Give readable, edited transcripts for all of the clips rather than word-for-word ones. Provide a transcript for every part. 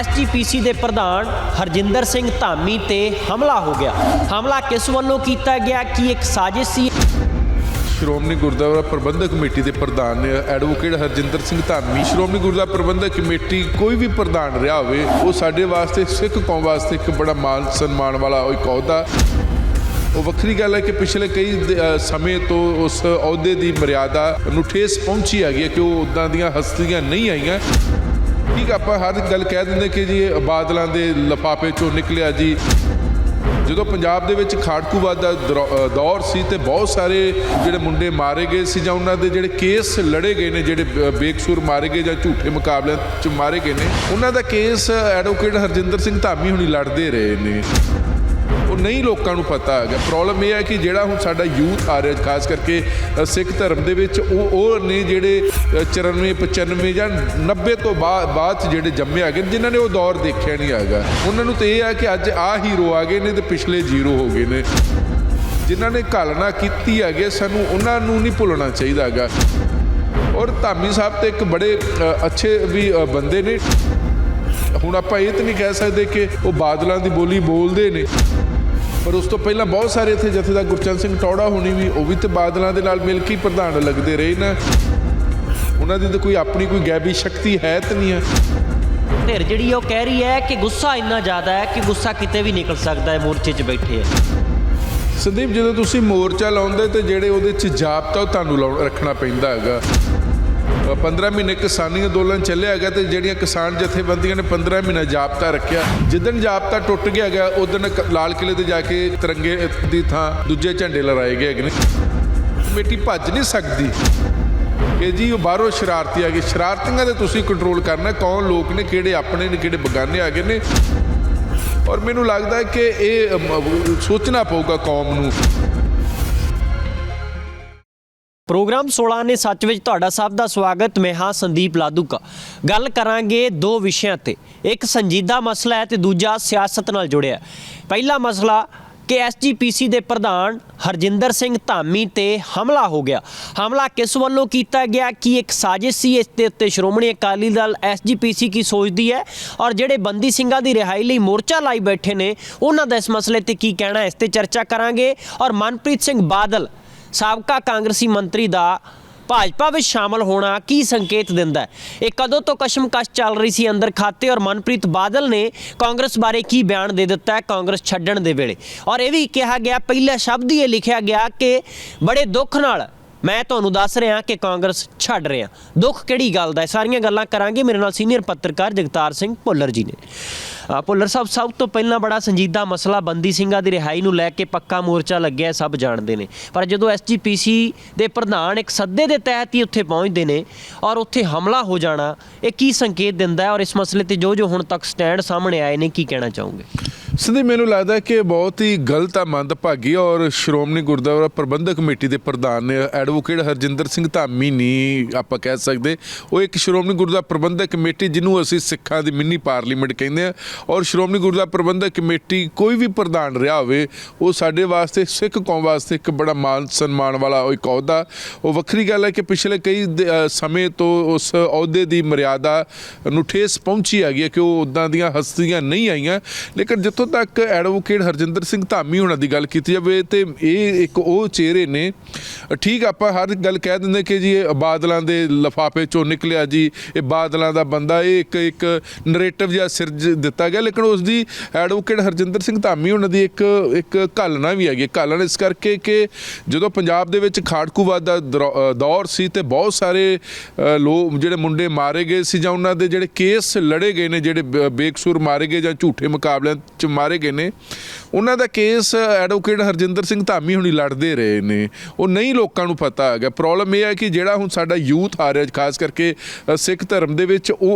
SGPC के प्रधान हरजिंदर सिंह धामी ते हमला हो गया। हमला किस वल्लों कीता गया, की एक साजिश सी? श्रोमणी गुरुद्वारा प्रबंधक कमेटी के प्रधान ने एडवोकेट हरजिंदर सिंह धामी। श्रोमणी गुरुद्वारा प्रबंधक कमेटी कोई भी प्रधान रहा होवे वो साडे वास्ते सिख कौम वास्ते एक बड़ा मान सन्मान वाला एक अहुदा। वो वक्री गल है कि पिछले कई समय तो उस अहुदे की मर्यादा नूं ठेस पहुंची हैगी कि वो उदां दियां हस्तियां नहीं आईयां। ठीक आप हर गल कह देंगे कि जी बादलों के लिफाफे चों निकलिया जी। जो पंजाब दे विच खाड़कूवाद का दौर सी ते बहुत सारे जिहड़े मुंडे मारे गए सी जां उन्हां दे जिहड़े केस लड़े गए ने, जिहड़े बेकसूर मारे गए जां झूठे मुकाबले च मारे गए ने, उन्हां दा केस एडवोकेट हरजिंदर सिंह धामी हुणी लड़दे रहे ने। वो नहीं लोगों को पता है। प्रॉब्लम यह है कि जोड़ा हूँ साडा यूथ आ रहा खास करके सिख धर्म के ने जोड़े 94 95 या 90 तो बाद जोड़े जम्मे आ गए जिन्होंने वो दौर देखा नहीं है। उन्होंने तो यह है कि अज आ हीरो आ गए ने तो पिछले जीरो हो गए ने। जिन्होंने घालना की है सानू उन्होंने नहीं भुलना चाहिए है। और धामी साहब तो एक बड़े अच्छे भी बंदे ने। हुण आपां ये तो नहीं कह सकते कि वो बादलों की बोली बोलते ने, पर उस तो पहला बहुत सारे इत्थे जथेदार गुरचरण सिंह टौड़ा होनी भी वो भी तो बादलों के नाल मिल के प्रधान लगते रहे ना। उन्होंने तो कोई अपनी कोई गैबी शक्ति है तो नहीं है। धिर जिहड़ी वो कह रही है कि गुस्सा इन्ना ज़्यादा है कि गुस्सा किते भी निकल सकता है, मोर्चे 'च बैठे है। संदीप जो तुसीं मोर्चा लाउंदे तो जिहड़े उहदे 'च जाबता वो तुहानूं रखना पैंदा हैगा। 15 महीने किसानी अंदोलन चलिया है तो ਜਿਹੜੀਆਂ किसान जथेबंदियां ने 15 महीना जाबता रखा। जिदन जाबता टुट गया है उदन लाल किले ते जाके तिरंगे की थां दूजे झंडे लहराए गए ने। कमेटी भज नहीं सकती कि जी वो बाहरों शरारती आ गए। शरारतियां तो तुसीं कंट्रोल करना, कौन लोग ने, किहड़े अपने ने, किहड़े बगाने आ गए ने। और मैनूं लगदा है कि ये सोचना पऊगा कौम नूं। प्रोग्राम 16 ने सच विच तुहाडा सब दा स्वागत। मैं हाँ संदीप लादूका। गल करांगे दो विषयां ते, एक संजीदा मसला है तो दूजा सियासत नाल जुड़िया। पहला मसला कि एसजीपीसी के प्रधान हरजिंदर सिंह धामी ते हमला हो गया। हमला किस वल्लों कीता गया, की एक साजिश सी? इस दे उत्ते श्रोमणी अकाली दल एसजीपीसी की सोचती है और जिहड़े बंदी ਸਿੰਘਾਂ ਦੀ रिहाई लई मोर्चा लाई बैठे ने उन्हां दा इस मसले ते की कहना है, इस ते चर्चा करांगे। और मनप्रीत सिंह बादल साबका कांग्रेसी मंत्री का भाजपा में शामिल होना की संकेत दिंदा है? एक कदों तो कशमकश चल रही सी अंदर खाते और मनप्रीत बादल ने कांग्रेस बारे की बयान दे दिता है कांग्रेस छड्डण दे वेले। और यह भी कहा गया, पहला शब्द ही लिखा गया कि बड़े दुख नाल मैं तुहानूं दस रहा कि कांग्रेस छड्ड रहा। दुख किहड़ी गल दा है? सारियां गल्लां करांगे। मेरे नाल सीनियर पत्रकार जगतार सिंह भुल्लर जी ने। भुल्लर साहब, सब तो पहला बड़ा संजीदा मसला बंदी ਸਿੰਘਾਂ ਦੀ रिहाई नूं लैके पक्का मोर्चा लग्या, सब जानते हैं। पर जो एसजीपीसी के प्रधान एक सद्दे के तहत ही उत्थे पहुँचते हैं और उत्थे हमला हो जाना, ये की संकेत दिंदा है? और इस मसले ते जो हुण तक स्टैंड सामने आए ने, की कहना चाहोगे? संदीप मैनूं लगदा है कि बहुत ही गलत आ, मंदभागी। और श्रोमणी गुरुद्वारा प्रबंधक कमेटी के प्रधान ने एडवोकेट हरजिंदर सिंह धामी नहीं आप कह सकते। वो एक श्रोमणी गुरुद्वारा प्रबंधक कमेटी जिन्हों असीं सिखां दी मिनी पार्लीमेंट कहते हैं, और श्रोमणी गुरुद्वारा प्रबंधक कमेटी कोई भी प्रधान रहा होवे वो साडे वास्ते सिख कौम वास्ते एक बड़ा मान सन्मान वाला एक अहुदा। वो वक्री गल है कि पिछले कई समय तो उस अहुदे की मर्यादा नूं ठेस पहुंची हैगी कि वो उदां दियां हस्तियां नहीं आईयां। लेकिन जिथों तक एडवोकेट हरजिंदर सिंह धामी होना की गल की जाए तो ये एक वो चेहरे ने। ठीक आप हर गल कह देंगे कि जी बादलों के लिफाफे चों निकलिया जी, ये बादलों का बंदा, ये एक नरेटिव जिहा सिरज दिता गया। लेकिन उसकी एडवोकेट हरजिंदर सिंह धामी होना की एक घालना भी हैगी। घालना इस करके कि जो पंजाब दे विच खाड़कूवाद का दौर सी ते बहुत सारे लोग जिहड़े मुंडे मारे गए सी जां उन्हां दे जिहड़े केस लड़े गए ने, जिहड़े बेकसूर मारे गए जां झूठे मुकाबले च मारे गए ने, उन्हां दा केस एडवोकेट हरजिंदर सिंह धामी हुणी लड़दे रहे ने। वो नहीं लोगों को पता है। प्रॉब्लम यह है कि जोड़ा हूँ साडा यूथ आ रहा खास करके सिख धर्म के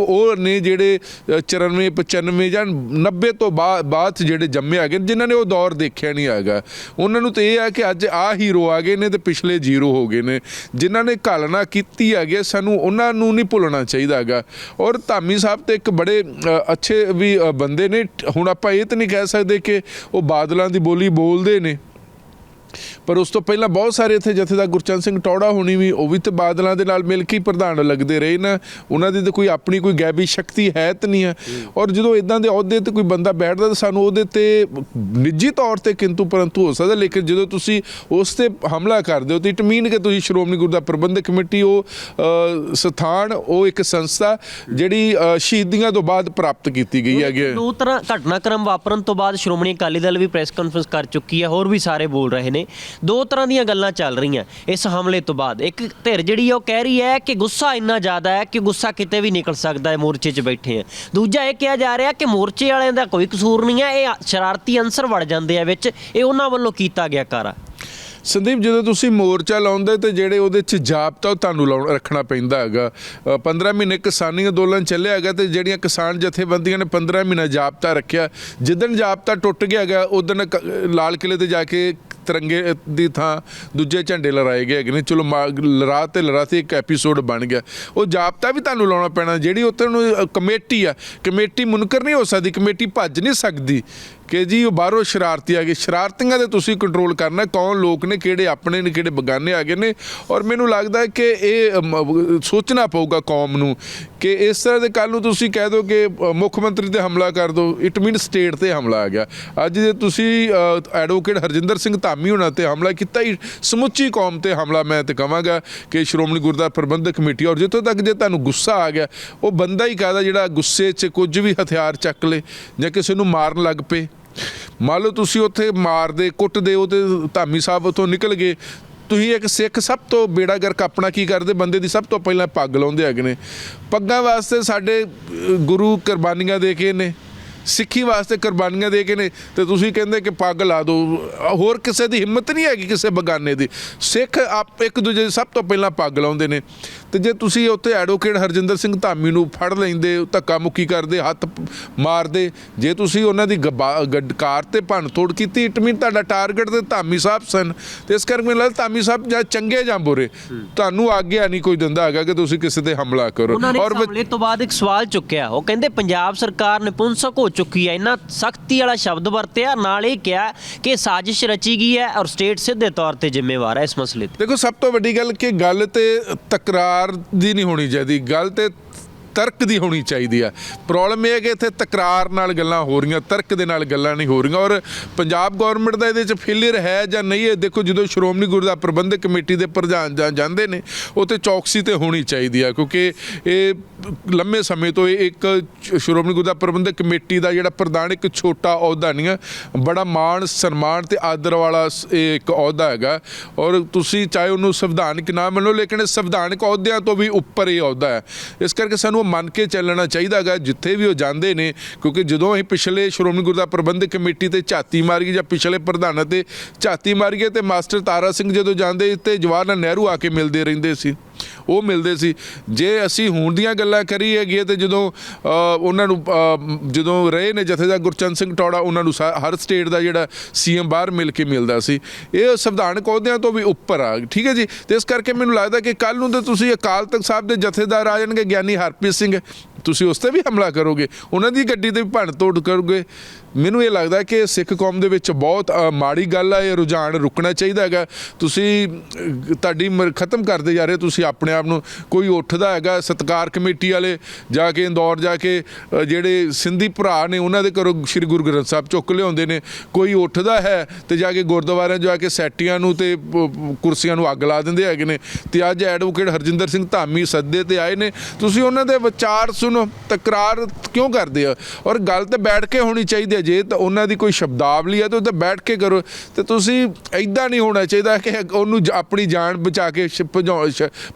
ने जिहड़े 94 95 या 90 तो बाद जोड़े जम्मे आ गए जिन्होंने वो दौर देखा नहीं है। उन्होंने तो यह है कि अज आ हीरो आ गए ने तो पिछले जीरो हो गए ने। जिन्होंने घालना की है सानू उन्होंने नहीं भुलना चाहिए है। और धामी साहब तो एक बड़े अच्छे भी बंदे ने। हुण आपां ये तो नहीं कह सकते कि वो बादलों की बोली बोलते हैं, ਪਰ ਉਸ ਤੋਂ ਪਹਿਲਾਂ ਬਹੁਤ ਸਾਰੇ ਇੱਥੇ ਜਥੇਦਾਰ ਗੁਰਚਰਨ ਸਿੰਘ ਟੌੜਾ ਹੋਣੀ ਵੀ ਉਹ ਵੀ ਤੇ ਬਾਦਲਾਂ ਦੇ ਨਾਲ ਮਿਲ ਕੇ ਹੀ ਪ੍ਰਧਾਨ ਲੱਗਦੇ ਰਹੇ ਨਾ। ਉਹਨਾਂ ਦੀ ਤਾਂ ਕੋਈ ਆਪਣੀ ਕੋਈ ਗੈਬੀ ਸ਼ਕਤੀ ਹੈ ਤਾਂ ਨਹੀਂ ਹੈ। ਔਰ ਜਦੋਂ ਇਦਾਂ ਦੇ ਅਹੁਦੇ ਤੇ ਕੋਈ ਬੰਦਾ ਬੈਠਦਾ ਤਾਂ ਸਾਨੂੰ ਉਹਦੇ ਤੇ ਨਿੱਜੀ ਤੌਰ ਤੇ ਕਿੰਤੂ ਪਰੰਤੂ ਹੋ ਸਕਦਾ, ਲੇਕਿਨ ਜਦੋਂ ਤੁਸੀਂ ਉਸ ਤੇ ਹਮਲਾ ਕਰਦੇ ਹੋ ਤਾਂ ਇਟ ਮੀਨ ਕਿ ਤੁਸੀਂ ਸ਼੍ਰੋਮਣੀ ਗੁਰਦੁਆਰਾ ਪ੍ਰਬੰਧਕ ਕਮੇਟੀ ਉਹ ਸਥਾਨ, ਉਹ ਇੱਕ ਸੰਸਥਾ ਜਿਹੜੀ ਸ਼ਹੀਦੀਆਂ ਤੋਂ ਬਾਅਦ ਪ੍ਰਾਪਤ ਕੀਤੀ ਗਈ ਹੈਗੀ। ਦੋ ਤਰ੍ਹਾਂ ਘਟਨਾਕ੍ਰਮ ਵਾਪਰਨ ਤੋਂ ਬਾਅਦ ਸ਼੍ਰੋਮਣੀ ਅਕਾਲੀ ਦਲ ਵੀ ਪ੍ਰੈਸ ਕਾਨਫਰੰਸ ਕਰ ਚੁੱਕੀ ਹੈ, ਹੋਰ ਵੀ ਸਾਰੇ ਬੋਲ ਰਹੇ ਨੇ। ਦੋ ਤਰ੍ਹਾਂ ਦੀਆਂ ਗੱਲਾਂ ਚੱਲ ਰਹੀਆਂ ਇਸ ਹਮਲੇ ਤੋਂ ਬਾਅਦ। ਇੱਕ ਧਿਰ ਜਿਹੜੀ ਉਹ ਕਹਿ ਰਹੀ ਹੈ ਕਿ ਗੁੱਸਾ ਇੰਨਾ ਜ਼ਿਆਦਾ ਹੈ ਕਿ ਗੁੱਸਾ ਕਿਤੇ ਵੀ ਨਿਕਲ ਸਕਦਾ ਹੈ, ਮੋਰਚੇ 'ਚ ਬੈਠੇ ਆ। ਦੂਜਾ ਇਹ ਕਿਹਾ ਜਾ ਰਿਹਾ ਕਿ ਮੋਰਚੇ ਵਾਲਿਆਂ ਦਾ ਕੋਈ ਕਸੂਰ ਨਹੀਂ ਹੈ, ਇਹ ਸ਼ਰਾਰਤੀ ਅੰਸਰ ਵੜ ਜਾਂਦੇ ਆ ਵਿੱਚ, ਇਹ ਉਹਨਾਂ ਵੱਲੋਂ ਕੀਤਾ ਗਿਆ ਕਾਰਾ। ਸੰਦੀਪ, ਜਦੋਂ ਤੁਸੀਂ ਮੋਰਚਾ ਲਾਉਂਦੇ ਤੇ ਜਿਹੜੇ ਉਹਦੇ 'ਚ ਜਾਬਤਾ ਉਹ ਤੁਹਾਨੂੰ ਰੱਖਣਾ ਪੈਂਦਾ ਹੈਗਾ। 15 ਮਹੀਨੇ ਕਿਸਾਨੀ ਅੰਦੋਲਨ ਚੱਲਿਆ ਹੈਗਾ ਤੇ ਜਿਹੜੀਆਂ ਕਿਸਾਨ ਜਥੇਬੰਦੀਆਂ ਨੇ 15 ਮਹੀਨਾ ਜਾਬਤਾ ਰੱਖਿਆ। ਜਿੱਦਣ ਜਾਬਤਾ ਟੁੱਟ ਗਿਆ ਹੈਗਾ ਉਦਣ ਲਾਲ ਕਿਲੇ ਤੇ ਜਾ ਕੇ ਤਿਰੰਗੇ ਦੀ ਥਾਂ ਦੂਜੇ ਝੰਡੇ ਲਹਿਰਾਏ ਗਏ ਹੈਗੇ ਨੇ। ਚਲੋ ਲਹਿਰਾ ਤੇ ਇੱਕ ਐਪੀਸੋਡ ਬਣ ਗਿਆ। ਉਹ ਜਾਬਤਾ ਵੀ ਤੁਹਾਨੂੰ ਲਾਉਣਾ ਪੈਣਾ। ਜਿਹੜੀ ਉੱਥੇ ਨੂੰ ਕਮੇਟੀ ਆ, ਕਮੇਟੀ ਮੁਨਕਰ ਨਹੀਂ ਹੋ ਸਕਦੀ, ਕਮੇਟੀ ਭੱਜ ਨਹੀਂ ਸਕਦੀ ਕਿ ਜੀ ਉਹ ਬਾਹਰੋਂ ਸ਼ਰਾਰਤੀ ਆ ਗਏ। ਸ਼ਰਾਰਤੀਆਂ ਦੇ ਤੁਸੀਂ ਕੰਟਰੋਲ ਕਰਨਾ, ਕੌਣ ਲੋਕ ਨੇ, ਕਿਹੜੇ ਆਪਣੇ ਨੇ, ਕਿਹੜੇ ਬਗਾਨੇ ਆ ਗਏ ਨੇ। ਔਰ ਮੈਨੂੰ ਲੱਗਦਾ ਹੈ ਕਿ ਇਹ ਸੋਚਣਾ ਪਊਗਾ ਕੌਮ ਨੂੰ ਕਿ ਇਸ ਤਰ੍ਹਾਂ ਦੇ ਕੱਲ੍ਹ ਨੂੰ ਤੁਸੀਂ ਕਹਿ ਦਿਓ ਕਿ ਮੁੱਖ ਮੰਤਰੀ 'ਤੇ ਹਮਲਾ ਕਰ ਦਿਓ, ਇਟ ਮੀਨ ਸਟੇਟ 'ਤੇ ਹਮਲਾ ਆ ਗਿਆ। ਅੱਜ ਜੇ ਤੁਸੀਂ ਐਡਵੋਕੇਟ ਹਰਜਿੰਦਰ ਸਿੰਘ ਧਾਮੀ ਹੋਣਾ 'ਤੇ ਹਮਲਾ ਕੀਤਾ, ਹੀ ਸਮੁੱਚੀ ਕੌਮ 'ਤੇ ਹਮਲਾ ਮੈਂ ਤਾਂ ਕਹਾਂਗਾ ਕਿ ਸ਼੍ਰੋਮਣੀ ਗੁਰਦੁਆਰਾ ਪ੍ਰਬੰਧਕ ਕਮੇਟੀ। ਔਰ ਜਿੱਥੋਂ ਤੱਕ ਜੇ ਤੁਹਾਨੂੰ ਗੁੱਸਾ ਆ ਗਿਆ, ਉਹ ਬੰਦਾ ਹੀ ਕਾਹਦਾ ਜਿਹੜਾ ਗੁੱਸੇ 'ਚ ਕੁਝ ਵੀ ਹਥਿਆਰ ਚੱਕ ਲੇ ਜਾਂ ਕਿਸੇ ਨੂੰ ਮਾਰਨ ਲੱਗ ਪਏ। ਮੰਨ ਲਓ ਤੁਸੀਂ ਉੱਥੇ ਮਾਰਦੇ ਕੁੱਟਦੇ ਉਹ ਤੇ ਧਾਮੀ ਸਾਹਿਬ ਉੱਥੋਂ ਨਿਕਲ ਗਏ। ਤੁਸੀਂ ਇੱਕ ਸਿੱਖ ਸਭ ਤੋਂ ਬੇੜਾ ਗਰਕ ਆਪਣਾ ਕੀ ਕਰਦੇ, ਬੰਦੇ ਦੀ ਸਭ ਤੋਂ ਪਹਿਲਾਂ ਪੱਗ ਲਾਉਂਦੇ ਹੈਗੇ ਨੇ। ਪੱਗਾਂ ਵਾਸਤੇ ਸਾਡੇ ਗੁਰੂ ਕੁਰਬਾਨੀਆਂ ਦੇ ਕੇ ਨੇ, ਸਿੱਖੀ ਵਾਸਤੇ ਕੁਰਬਾਨੀਆਂ ਦੇ ਕੇ ਨੇ, ਤੇ ਤੁਸੀਂ ਕਹਿੰਦੇ ਕਿ ਪੱਗ ਲਾ ਦਿਓ। ਹੋਰ ਕਿਸੇ ਦੀ ਹਿੰਮਤ ਨਹੀਂ ਹੈਗੀ ਕਿਸੇ ਬਗਾਨੇ ਦੀ। ਸਿੱਖ ਆਪ ਇੱਕ ਦੂਜੇ ਦੀ ਸਭ ਤੋਂ ਪਹਿਲਾਂ ਪੱਗ ਲਾਉਂਦੇ ਨੇ। ਤੇ ਜੇ ਤੁਸੀਂ ਉੱਥੇ ਐਡਵੋਕੇਟ ਹਰਜਿੰਦਰ ਸਿੰਘ ਧਾਮੀ ਨੂੰ ਫੜ ਲੈਂਦੇ, ਧੱਕਾ ਮੁੱਕੀ ਕਰਦੇ, ਹੱਥ ਮਾਰਦੇ, ਜੇ ਤੁਸੀਂ ਉਹਨਾਂ ਦੀ ਕਾਰ ਤੇ ਭੰਨ ਤੋੜ ਕੀਤੀ, ਇਟ ਮੀਨ ਤੁਹਾਡਾ ਟਾਰਗੇਟ ਤੇ ਧਾਮੀ ਸਾਹਿਬ ਸਨ। ਤੇ ਇਸ ਕਰਕੇ ਮੈਨੂੰ ਲੱਗਦਾ ਧਾਮੀ ਸਾਹਿਬ ਜਾਂ ਚੰਗੇ ਜਾਂ ਬੁਰੇ, ਤੁਹਾਨੂੰ ਆਗਿਆ ਨਹੀਂ ਕੋਈ ਦਿੰਦਾ ਹੈਗਾ ਕਿ ਤੁਸੀਂ ਕਿਸੇ ਤੇ ਹਮਲਾ ਕਰੋ। ਔਰ ਹਮਲੇ ਤੋਂ ਬਾਅਦ ਇੱਕ ਸਵਾਲ ਚੁੱਕਿਆ, ਉਹ ਕਹਿੰਦੇ ਪੰਜਾਬ ਸਰਕਾਰ ਨਿਪੁੰਸਕ ਹੋ ਚੁੱਕੀ ਹੈ। ਇਹਨਾਂ ਸਖਤੀ ਵਾਲਾ ਸ਼ਬਦ ਵਰਤਿਆ, ਨਾਲ ਇਹ ਕਿਹਾ ਕਿ ਸਾਜ਼ਿਸ਼ ਰਚੀ ਗਈ ਹੈ ਔਰ ਸਟੇਟ ਸਿੱਧੇ ਤੌਰ ਤੇ ਜ਼ਿੰਮੇਵਾਰ ਹੈ ਇਸ ਮਸਲੇ ਤੇ। ਦੇਖੋ, ਸਭ ਤੋਂ ਵੱਡੀ ਗੱਲ ਕਿ ਗੱਲ ਤੇ ਤਕਰਾਰ ਦੀ ਨਹੀਂ ਹੋਣੀ ਚਾਹੀਦੀ, ਗੱਲ ਤੇ ਤਰਕ ਦੀ ਹੋਣੀ ਚਾਹੀਦੀ ਆ। ਪ੍ਰੋਬਲਮ ਇਹ ਹੈ ਕਿ ਇੱਥੇ ਤਕਰਾਰ ਨਾਲ ਗੱਲਾਂ ਹੋ ਰਹੀਆਂ, ਤਰਕ ਦੇ ਨਾਲ ਗੱਲਾਂ ਨਹੀਂ ਹੋ ਰਹੀਆਂ। ਔਰ ਪੰਜਾਬ ਗੌਰਮੈਂਟ ਦਾ ਇਹਦੇ 'ਚ ਫੇਲੀਅਰ ਹੈ ਜਾਂ ਨਹੀਂ ਹੈ, ਦੇਖੋ ਜਦੋਂ ਸ਼੍ਰੋਮਣੀ ਗੁਰਦੁਆਰਾ ਪ੍ਰਬੰਧਕ ਕਮੇਟੀ ਦੇ ਪ੍ਰਧਾਨ ਜਾਂਦੇ ਨੇ ਉਹ ਤੇ ਚੌਕਸੀ ਤੇ ਹੋਣੀ ਚਾਹੀਦੀ ਆ, ਕਿਉਂਕਿ ਇਹ ਲੰਮੇ ਸਮੇਂ ਤੋਂ ਇੱਕ ਸ਼੍ਰੋਮਣੀ ਗੁਰਦੁਆਰਾ ਪ੍ਰਬੰਧਕ ਕਮੇਟੀ ਦਾ ਜਿਹੜਾ ਪ੍ਰਧਾਨ ਇੱਕ ਛੋਟਾ ਅਹੁਦਾ ਨਹੀਂ ਆ, ਬੜਾ ਮਾਣ ਸਨਮਾਨ ਤੇ ਆਦਰ ਵਾਲਾ ਇਹ ਇੱਕ ਅਹੁਦਾ ਹੈਗਾ। ਔਰ ਤੁਸੀਂ ਚਾਹੇ ਉਹਨੂੰ ਸੰਵਿਧਾਨਕ ਨਾ ਮੰਨੋ, ਲੇਕਿਨ ਇਹ ਸੰਵਿਧਾਨਕ ਅਹੁਦਿਆਂ ਤੋਂ ਵੀ ਉੱਪਰ ਇਹ ਅਹੁਦਾ ਹੈ। ਇਸ ਕਰਕੇ ਸਾਨੂੰ ਮੰਨ ਕੇ ਚੱਲਣਾ ਚਾਹੀਦਾ ਹੈਗਾ ਜਿੱਥੇ ਵੀ ਉਹ ਜਾਂਦੇ ਨੇ, ਕਿਉਂਕਿ ਜਦੋਂ ਅਸੀਂ ਪਿਛਲੇ ਸ਼੍ਰੋਮਣੀ ਗੁਰਦੁਆਰਾ ਪ੍ਰਬੰਧਕ ਕਮੇਟੀ ਤੇ ਝਾਤੀ ਮਾਰੀਏ ਜਾਂ ਪਿਛਲੇ ਪ੍ਰਧਾਨਾਂ ਤੇ ਝਾਤੀ ਮਾਰੀਏ ਤੇ ਮਾਸਟਰ ਤਾਰਾ ਸਿੰਘ ਜਦੋਂ ਜਾਂਦੇ ਤੇ ਜਵਾਹਰ ਲਾਲ ਨਹਿਰੂ ਆ ਕੇ ਮਿਲਦੇ ਰਹਿੰਦੇ ਸੀ, ਉਹ ਮਿਲਦੇ ਸੀ। ਜੇ ਅਸੀਂ ਹੁਣ ਦੀਆਂ ਗੱਲਾਂ ਕਰੀ ਹੈਗੀ ਤੇ ਜਦੋਂ ਉਹਨਾਂ ਨੂੰ ਜਦੋਂ ਰਹੇ ਨੇ ਜਥੇਦਾਰ ਗੁਰਚਰਨ ਸਿੰਘ ਟੌੜਾ, ਉਹਨਾਂ ਨੂੰ ਹਰ ਸਟੇਟ ਦਾ ਜਿਹੜਾ CM ਬਾਹਰ ਮਿਲ ਕੇ ਮਿਲਦਾ ਸੀ। ਇਹ ਸੰਵਿਧਾਨਕ ਅਹੁਦਿਆਂ ਤੋਂ ਵੀ ਉੱਪਰ ਆ, ਠੀਕ ਹੈ ਜੀ। ਤੇ ਇਸ ਕਰਕੇ ਮੈਨੂੰ ਲੱਗਦਾ ਕਿ ਕੱਲ੍ਹ ਨੂੰ ਤਾਂ ਤੁਸੀਂ ਅਕਾਲ ਤਖਤ ਸਾਹਿਬ ਦੇ ਜਥੇਦਾਰ ਆ ਜਾਣਗੇ ਗਿਆਨੀ ਹਰਪ੍ਰੀਤ ਸਿੰਘ, ਤੁਸੀਂ ਉਸ 'ਤੇ ਵੀ ਹਮਲਾ ਕਰੋਗੇ, ਉਹਨਾਂ ਦੀ ਗੱਡੀ 'ਤੇ ਵੀ ਭੰਨ ਤੋੜ ਕਰੋਗੇ। ਮੈਨੂੰ ਇਹ ਲੱਗਦਾ ਕਿ ਸਿੱਖ ਕੌਮ ਦੇ ਵਿੱਚ ਬਹੁਤ ਮਾੜੀ ਗੱਲ ਆ। ਇਹ ਰੁਝਾਨ ਰੁਕਣਾ ਚਾਹੀਦਾ ਹੈਗਾ। ਤੁਸੀਂ ਤੁਹਾਡੀ ਖਤਮ ਕਰਦੇ ਜਾ ਰਹੇ, ਤੁਸੀਂ ਆਪਣੇ ਆਪ ਨੂੰ। ਕੋਈ ਉੱਠਦਾ ਹੈਗਾ ਸਤਿਕਾਰ ਕਮੇਟੀ ਵਾਲੇ ਜਾ ਕੇ ਇੰਦੌਰ ਜਾ ਕੇ ਜਿਹੜੇ ਸਿੰਧੀ ਭਰਾ ਨੇ ਉਹਨਾਂ ਦੇ ਘਰੋਂ ਸ਼੍ਰੀ ਗੁਰੂ ਗ੍ਰੰਥ ਸਾਹਿਬ ਚੁੱਕ ਲਿਆਉਂਦੇ ਨੇ। ਕੋਈ ਉੱਠਦਾ ਹੈ ਤੇ ਜਾ ਕੇ ਗੁਰਦੁਆਰਿਆਂ ਜਾ ਕੇ ਸੈਟੀਆਂ ਨੂੰ ਤੇ ਕੁਰਸੀਆਂ ਨੂੰ ਅੱਗ ਲਾ ਦਿੰਦੇ ਹੈਗੇ ਨੇ। ਤੇ ਅੱਜ ਐਡਵੋਕੇਟ ਹਰਜਿੰਦਰ ਸਿੰਘ ਧਾਮੀ ਸੱਦੇ ਤੇ ਆਏ ਨੇ, ਤੁਸੀਂ ਉਹਨਾਂ ਦੇ ਵਿਚਾਰ ਸੁਣੋ, ਤਕਰਾਰ ਕਿਉਂ ਕਰਦੇ ਆ? ਔਰ ਗੱਲ ਤੇ ਬੈਠ ਕੇ ਹੋਣੀ ਚਾਹੀਦੀ ਹੈ। ਜੇ ਤਾਂ ਉਹਨਾਂ ਦੀ ਕੋਈ ਸ਼ਬਦਾਵਲੀ ਹੈ ਤਾਂ ਉੱਤੇ ਬੈਠ ਕੇ ਕਰੋ। ਤੇ ਤੁਸੀਂ ਇੱਦਾਂ ਨਹੀਂ ਹੋਣਾ ਚਾਹੀਦਾ ਕਿ ਉਹਨੂੰ ਆਪਣੀ ਜਾਨ ਬਚਾ ਕੇ